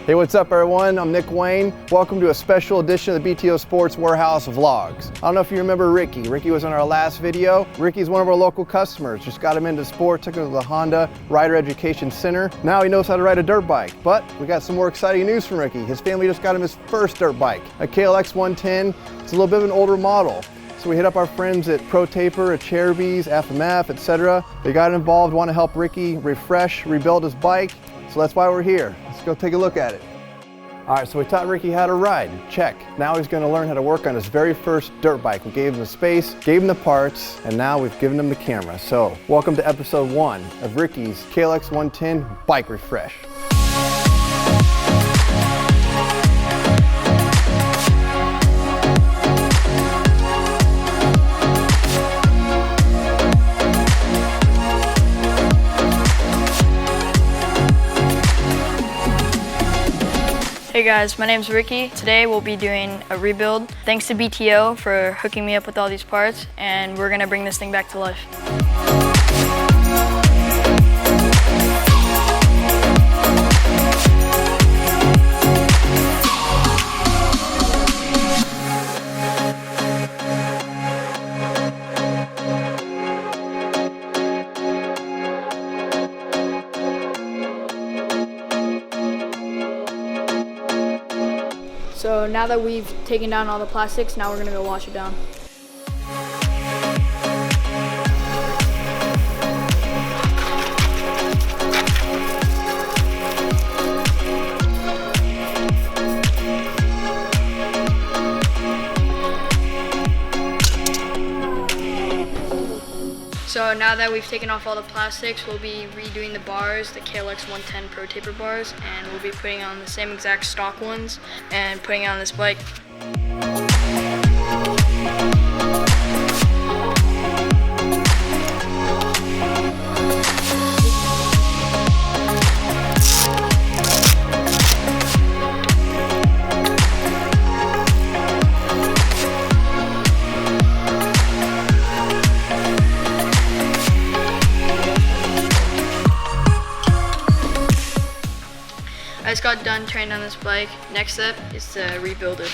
Hey, what's up everyone? I'm Nick Wayne. Welcome to a special edition of the BTO Sports Warehouse Vlogs. I don't know if you remember Ricky. Ricky was in our last video. Ricky's one of our local customers. Just got him into sport, took him to the Honda Rider Education Center. Now he knows how to ride a dirt bike. But we got some more exciting news from Ricky. His family just got him his first dirt bike, a KLX110. It's a little bit of an older model. So we hit up our friends at Pro Taper, at Cherubies, FMF, etc. They got involved, want to help Ricky refresh, rebuild his bike. So that's why we're here. Let's go take a look at it. All right, so we taught Ricky how to ride, check. Now he's gonna learn how to work on his very first dirt bike. We gave him the space, gave him the parts, and now we've given him the camera. So welcome to episode 1 of Ricky's KLX110 bike refresh. Hey guys, my name's Ricky. Today we'll be doing a rebuild. Thanks to BTO for hooking me up with all these parts, and we're gonna bring this thing back to life. So now that we've taken down all the plastics, now we're gonna go wash it down. So now that we've taken off all the plastics, we'll be redoing the bars, the KLX110 Pro Taper bars, and we'll be putting on the same exact stock ones and putting it on this bike. I just got done training on this bike. Next step is to rebuild it.